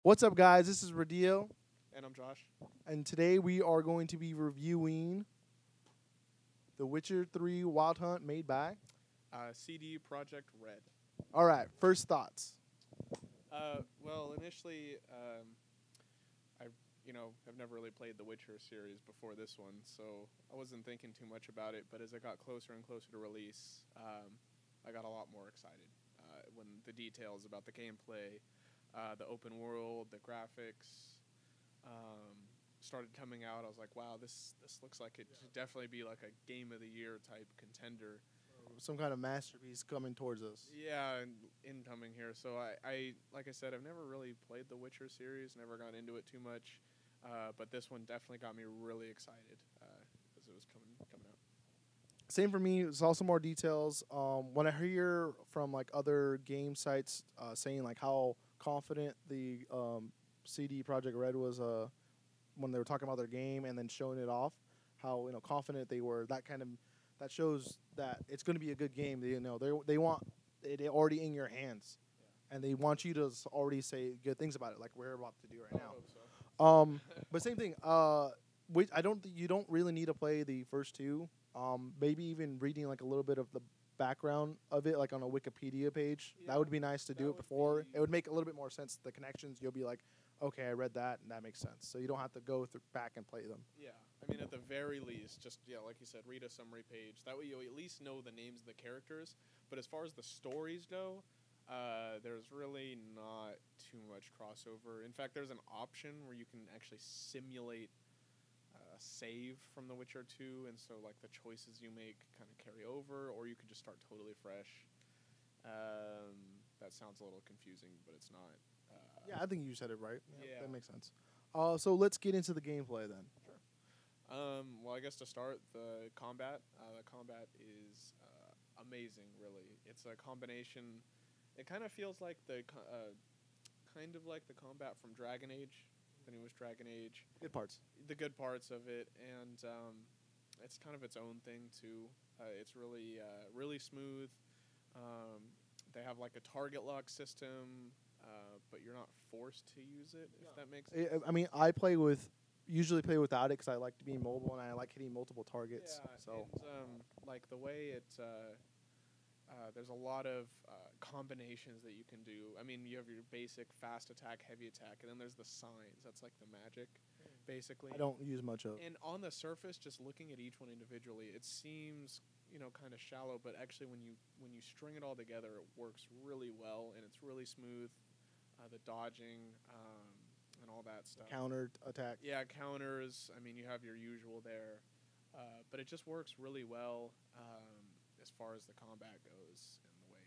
What's up, guys? This is Radio, And I'm Josh. and today we are going to be reviewing The Witcher 3 Wild Hunt made by. CD Project Red. All right, first thoughts. Well, initially, I have never really played the Witcher series before this one, so I wasn't thinking too much about it. But as it got closer and closer to release, I got a lot more excited when the details about the gameplay, the open world, the graphics started coming out. I was like, wow, this looks like it should definitely be like a Game of the Year type contender. Some kind of masterpiece coming towards us. Yeah, and incoming here. So I like I said, I've never really played the Witcher series, never got into it too much, but this one definitely got me really excited as it was coming out. Same for me. It's also more details. When I hear from like other game sites saying like how confident the CD Project Red was when they were talking about their game and then showing it off, how confident they were. That shows that it's going to be a good game. They want it already in your hands, and they want you to already say good things about it, like we're about to do right I now. hope so. But same thing. You don't really need to play the first two. Maybe even reading like a little bit of the background of it, like on a Wikipedia page. Yeah, That would be nice to that do it would before. be- It would make a little bit more sense. The connections, you'll be like, okay, I read that, and that makes sense. So you don't have to go back and play them. Yeah, I mean, at the very least, just like you said, read a summary page. That way, you at least know the names of the characters. But as far as the stories go, there's really not too much crossover. In fact, there's an option where you can actually simulate a save from The Witcher 2, and so like the choices you make kind of carry over, or you could just start totally fresh. That sounds a little confusing, but it's not. Yeah, I think you said it right. Yeah. That makes sense. So let's get into the gameplay then. Well, I guess to start, the combat. The combat is amazing, really. It's a combination. It kind of feels like the combat from Dragon Age, the newest Dragon Age. Good parts. The good parts of it, and it's kind of its own thing too. It's really smooth. They have like a target lock system, but you're not forced to use it. If that makes sense. I mean, usually play without it because I like to be mobile and I like hitting multiple targets. Yeah, So and like the way it, there's a lot of combinations that you can do. I mean, you have your basic fast attack, heavy attack, and then there's the signs. That's like the magic, basically. I don't use much of. And on the surface, just looking at each one individually, it seems kind of shallow, but actually when you string it all together, it works really well and it's really smooth. The dodging and all that stuff. Counter attack. Yeah, counters. I mean, you have your usual there, but it just works really well as far as the combat goes and the way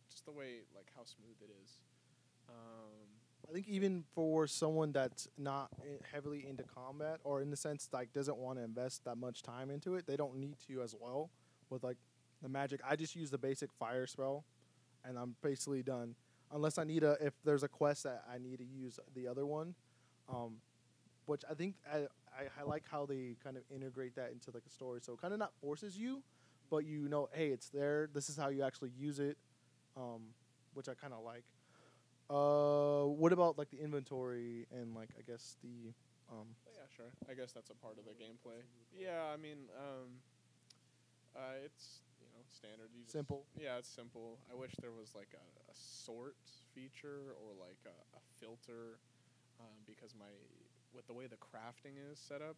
just the way like how smooth it is. I think even for someone that's not heavily into combat, or in the sense like doesn't want to invest that much time into it, they don't need to as well. With like the magic, I just use the basic fire spell, and I'm basically done. Unless if there's a quest that I need to use the other one, which I think I like how they kind of integrate that into like a story. So it kind of not forces you, but hey, it's there. This is how you actually use it, which I kind of like. What about like the inventory and like I guess the Yeah, sure. I guess that's a part of the gameplay. Yeah, I mean, it's standard. Simple. Yeah, it's simple. I wish there was like a sort feature or like a filter, because with the way the crafting is set up,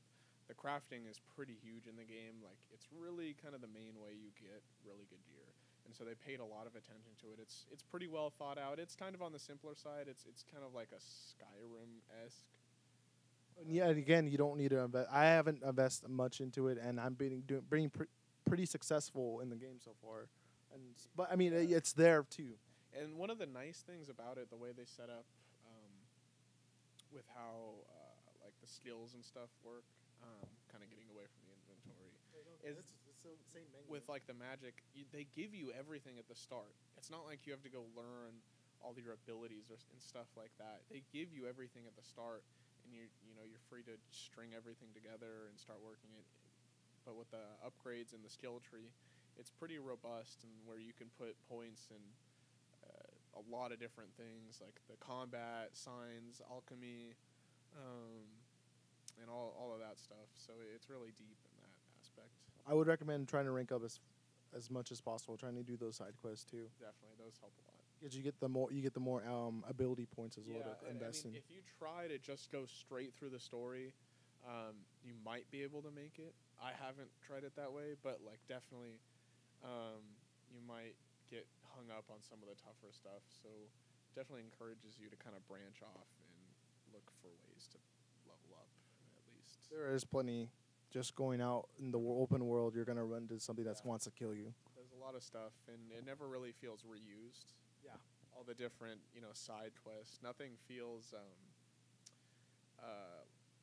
the crafting is pretty huge in the game. Like it's really kind of the main way you get really good gear. And so they paid a lot of attention to it. It's pretty well thought out. It's kind of on the simpler side. It's kind of like a Skyrim-esque. Yeah, and again, you don't need to invest. I haven't invested much into it, and I'm being pretty successful in the game so far. But I mean, it's there too. And one of the nice things about it, the way they set up, with how like the skills and stuff work, kind of getting away from the inventory, is the same menu. with like the magic, they give you everything at the start. It's not like you have to go learn all your abilities and stuff like that. They give you everything at the start, and you're free to string everything together and start working it. But with the upgrades and the skill tree, it's pretty robust, and where you can put points and a lot of different things like the combat, signs, alchemy, and all of that stuff. So it's really deep in that aspect. I would recommend trying to rank up as much as possible. Trying to do those side quests too, Definitely, those help a lot. because you get the more ability points as well to invest I mean, in. if you try to just go straight through the story, you might be able to make it. I haven't tried it that way, but like definitely, you might get hung up on some of the tougher stuff. So definitely encourages you to kind of branch off and look for ways to level up at least. There is plenty. Just going out in the open world, you're gonna run into something that Yeah. wants to kill you. There's a lot of stuff, and it never really feels reused. Yeah. All the different, side quests. Nothing feels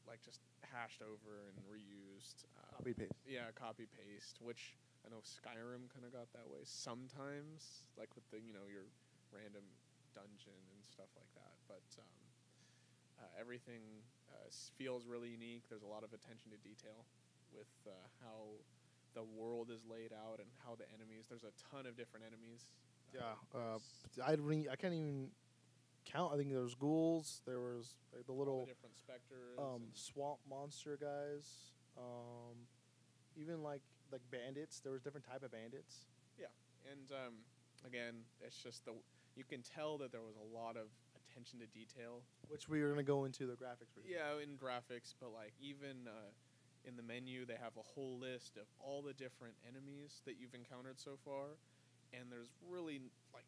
like just hashed over and reused. Copy paste. Yeah, copy paste, which I know Skyrim kind of got that way sometimes, like with the your random dungeon and stuff like that. But everything feels really unique. There's a lot of attention to detail with how the world is laid out and how the enemies. There's a ton of different enemies. Yeah. I can't even count. I think there was ghouls. There was like the all little the different specters. and- swamp monster guys. Even like bandits. There was different type of bandits. And again, it's just you can tell that there was a lot of attention to detail. Which we are gonna go into the graphics review. Yeah, in graphics, but like even in the menu, they have a whole list of all the different enemies that you've encountered so far, and there's really like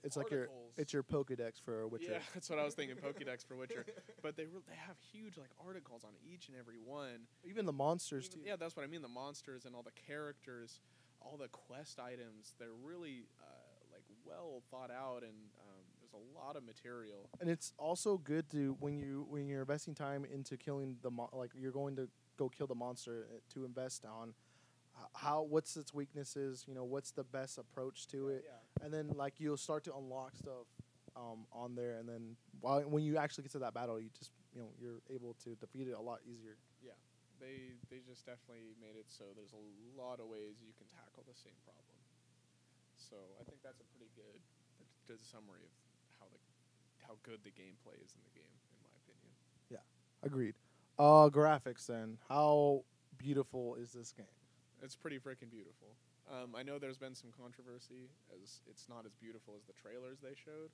It's like your articles. your Pokedex for Witcher. Yeah, that's what I was thinking. Pokédex for Witcher, but they have huge like articles on each and every one. Even the monsters too. Yeah, that's what I mean. The monsters and all the characters, all the quest items. They're really like well thought out, and there's a lot of material. And it's also good to when you're investing time into killing like you're going to go kill the monster to invest on what's its weaknesses, what's the best approach to it, Yeah. and then like you'll start to unlock stuff on there, and then when you actually get to that battle, you just you're able to defeat it a lot easier. They just definitely made it so there's a lot of ways you can tackle the same problem. So I think that's a pretty good summary of how good the gameplay is in the game, in my opinion. Agreed. Graphics then, how beautiful is this game? It's pretty freaking beautiful. I know there's been some controversy as it's not as beautiful as the trailers they showed,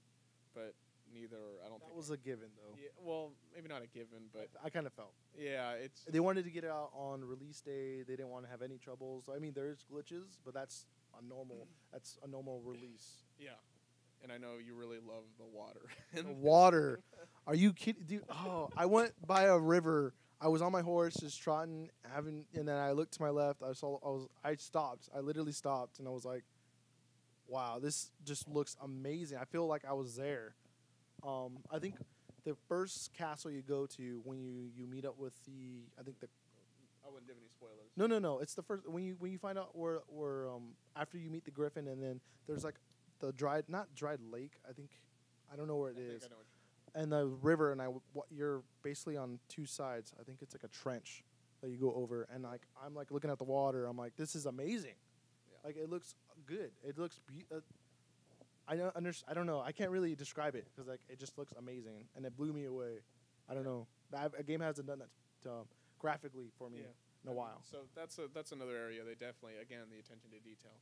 but I don't think That was a given though. Yeah, well, maybe not a given, but I kind of felt yeah, it's they wanted to get it out on release day. They didn't want to have any troubles. I mean, there's glitches, but that's a normal release. yeah. And I know you really love the water. The water. Are you kidding, dude? Oh, I went by a river. I was on my horse just trotting, and then I looked to my left. I stopped. I literally stopped, and I was like, "Wow, this just looks amazing." I feel like I was there. I think the first castle you go to when you meet up with I wouldn't give any spoilers. No. It's the first when you find out where after you meet the griffin, and then there's like the not dried lake. I don't know where it is. I know what And the river, and you're basically on two sides. I think it's like a trench that you go over, and like I'm like looking at the water. I'm like, this is amazing. Yeah. Like it looks good. It looks. I don't know. I can't really describe it because like it just looks amazing, and it blew me away. I don't know. A game hasn't done that graphically for me in a while. So that's another area. They definitely, again, the attention to detail.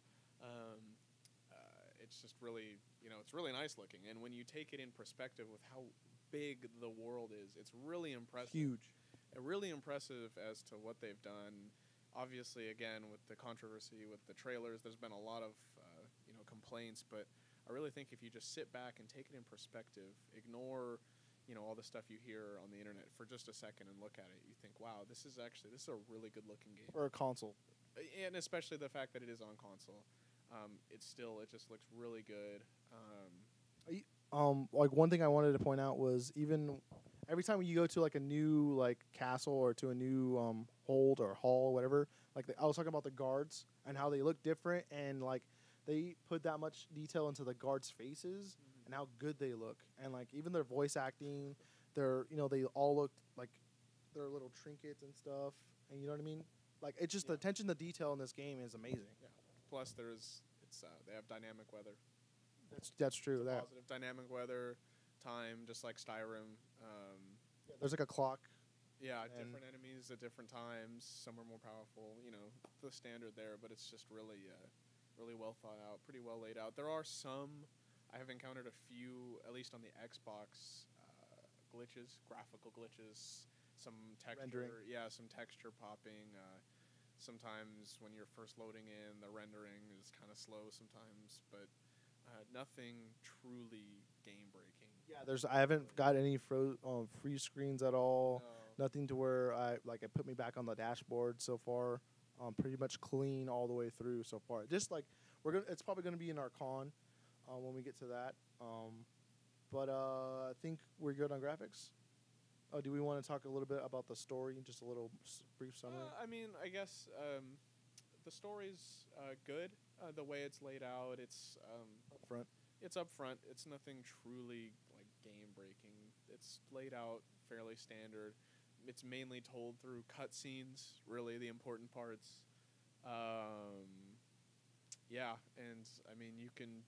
It's just really, it's really nice looking. And when you take it in perspective with how big the world is, it's really impressive. Huge. Really impressive as to what they've done. Obviously, again, with the controversy with the trailers, there's been a lot of complaints. But I really think if you just sit back and take it in perspective, ignore all the stuff you hear on the internet for just a second and look at it, you think, wow, this is a really good looking game. For a console. And especially the fact that it is on console. It just looks really good. Like one thing I wanted to point out was even every time you go to like a new like castle or to a new hold or hall or whatever, like I was talking about the guards and how they look different, and like they put that much detail into the guards' faces and how good they look, and like even their voice acting, they all looked like their little trinkets and stuff, and you know what I mean? Like it's just the attention to detail in this game is amazing. Yeah. Plus, they have dynamic weather. That's true. That Positive dynamic weather, time, just like Skyrim. there's like a clock. Yeah, And- different enemies at different times. Some are more powerful. The standard there, but it's just really, really well thought out, pretty well laid out. There are some. I have encountered a few, at least on the Xbox, glitches, graphical glitches, some texture, Rendering. some texture popping. Sometimes when you're first loading in, the rendering is kind of slow sometimes, but nothing truly game breaking. Yeah, I haven't got any free screens at all. No. Nothing to where it put me back on the dashboard so far. Pretty much clean all the way through so far. Just like it's probably gonna be in our con when we get to that. But I think we're good on graphics. Do we want to talk a little bit about the story? Just a little brief summary. I guess the story's good. The way it's laid out, it's Upfront. It's upfront. It's nothing truly like game breaking. It's laid out fairly standard. It's mainly told through cutscenes. Really, the important parts. And I mean, you can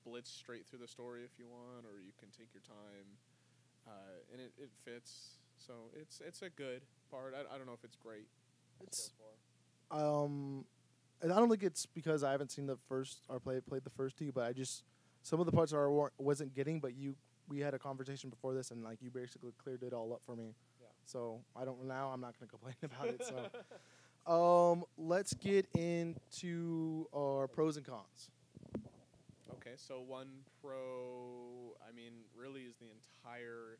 blitz straight through the story if you want, or you can take your time. And it fits. So it's a good part. I don't know if it's great so It's far. and I don't think it's because I haven't seen the first or played the first two, but I just some of the parts wasn't getting. But we had a conversation before this, and like you basically cleared it all up for me. Yeah. So I'm not going to complain about it. So let's get into our pros and cons. Okay, so one pro, really is the entire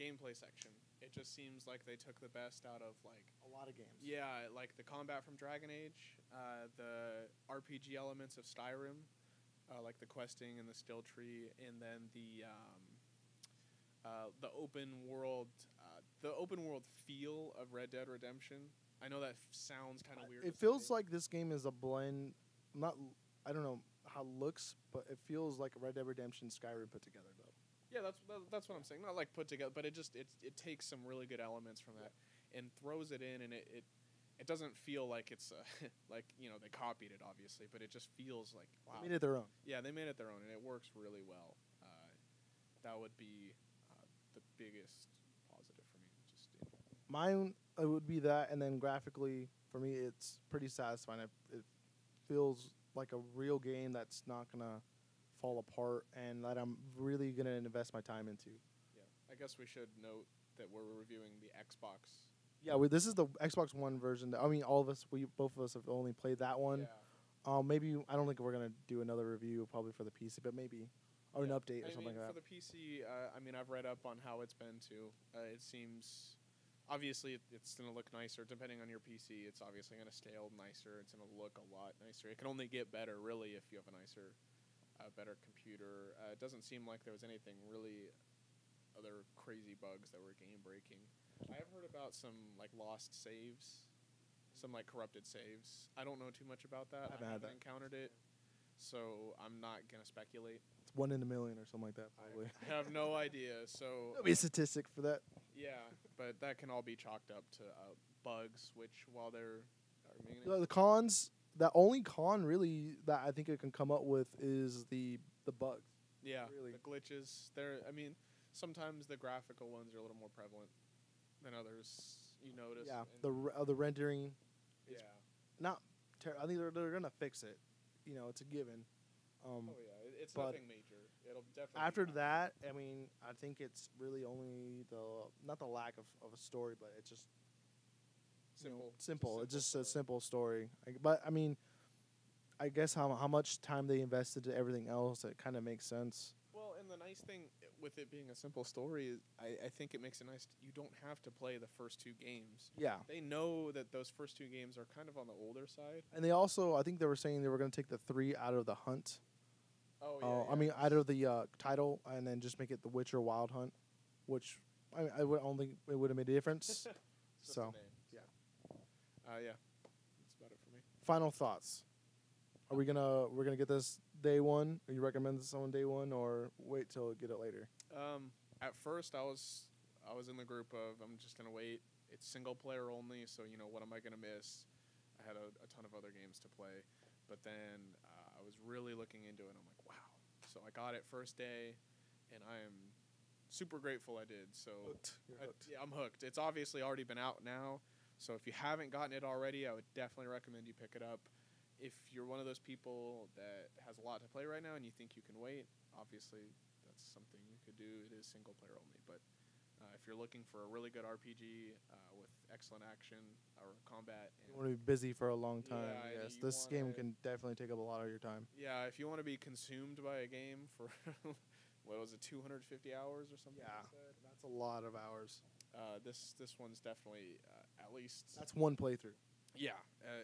gameplay section. It just seems like they took the best out of, like... A lot of games. Yeah, like the combat from Dragon Age, the RPG elements of Skyrim, like the questing and the still tree, and then the open world feel of Red Dead Redemption. I know that sounds kind of weird. It feels like this game is a blend. I don't know how it looks, but it feels like Red Dead Redemption Skyrim put together, though. Yeah, that's what I'm saying. Not like put together, but it takes some really good elements from that and throws it in, and it doesn't feel like it's like they copied it obviously, but it just feels like wow. They made it their own. Yeah, they made it their own, and it works really well. That would be the biggest positive for me. Just Mine would be that, and then graphically for me, it's pretty satisfying. It feels like a real game that's not gonna fall apart, and that I'm really gonna invest my time into. Yeah, I guess we should note that we're reviewing the Xbox. Yeah, this is the Xbox One version. I mean, both of us have only played that one. Yeah. Maybe I don't think we're gonna do another review probably for the PC, but maybe or an update or something like that. For the PC, I've read up on how it's been too. It seems obviously it's going to look nicer depending on your PC. It's obviously going to scale nicer. It's going to look a lot nicer. It can only get better really if you have a nicer, better computer. It doesn't seem like there was anything really other crazy bugs that were game breaking. I have heard about some like lost saves, some like corrupted saves. I don't know too much about that. I haven't encountered it, so I'm not gonna speculate. It's 1 in a million or something like that, probably. I have no idea. So There'll be a statistic for that. yeah, but that can all be chalked up to bugs, which while they're The cons, the only con really that I think it can come up with is the bugs. Yeah, really. The glitches. Sometimes the graphical ones are a little more prevalent than others. You notice. Yeah, the rendering. Yeah. Not. I think they're gonna fix it. It's a given. Oh yeah, it's but nothing major. It'll definitely. After that, I think it's really only not the lack of a story, but it's just simple. It's just a simple story. But I guess how much time they invested to everything else, it kind of makes sense. Well, and the nice thing with it being a simple story is I think it makes it nice. You don't have to play the first two games. Yeah. They know that those first two games are kind of on the older side. And they also, I think they were saying they were going to take the 3 out of the Hunt. Oh, yeah. Out of the title, and then just make it The Witcher Wild Hunt, which I don't think it would have made a difference. So, yeah. Yeah. That's about it for me. Final thoughts. We're gonna get this day one? Or you recommend this on day one, or wait till get it later? At first, I was in the group of I'm just gonna wait. It's single player only, so what am I gonna miss? I had a ton of other games to play, but then I was really looking into it. And I'm like, wow, So I got it first day, and I am super grateful I did. So Hooked. You're hooked. yeah, I'm hooked. It's obviously already been out now, so if you haven't gotten it already, I would definitely recommend you pick it up. If you're one of those people that has a lot to play right now and you think you can wait, obviously that's something you could do. It is single player only, but if you're looking for a really good RPG with excellent action or combat, You and want to be busy for a long time. Yeah, and Yes, you this game wanna- can definitely take up a lot of your time. yeah, if you want to be consumed by a game for what was it, 250 hours or something Yeah. like that, That's a lot of hours. this one's definitely at least That's one playthrough. yeah,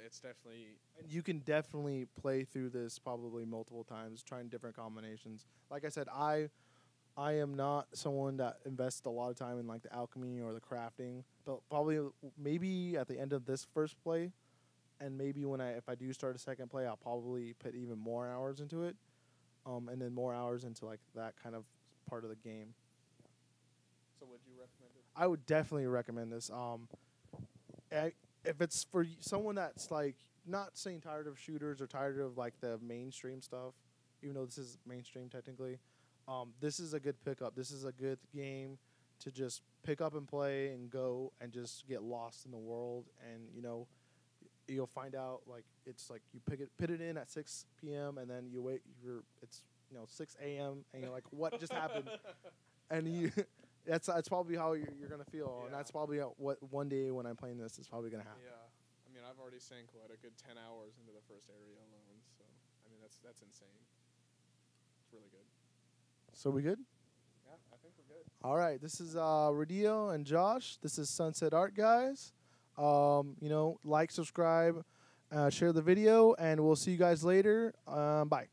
it's definitely And you can definitely play through this probably multiple times, trying different combinations. Like I said, I am not someone that invests a lot of time in like the alchemy or the crafting. But probably maybe at the end of this first play, and maybe if I do start a second play, I'll probably put even more hours into it, and then more hours into like that kind of part of the game. So would you recommend it? I would definitely recommend this. If it's for someone that's like not saying tired of shooters or tired of like the mainstream stuff, even though this is mainstream technically, this is a good pickup. This is a good game to just pick up and play and go and just get lost in the world. And you'll find out like it's like you put it in at 6 p.m. and then you wait. It's 6 a.m. and you're like, what just happened? And you. That's probably how you're gonna feel, and Yeah. that's probably what one day when I'm playing this is probably gonna happen. Yeah, I mean, I've already sank a good 10 hours into the first area alone. So I mean, that's insane. It's really good. So we good? Yeah, I think we're good. All right. This is Radio and Josh. This is Sunset Art, guys. Like, subscribe, share the video, and we'll see you guys later. Bye.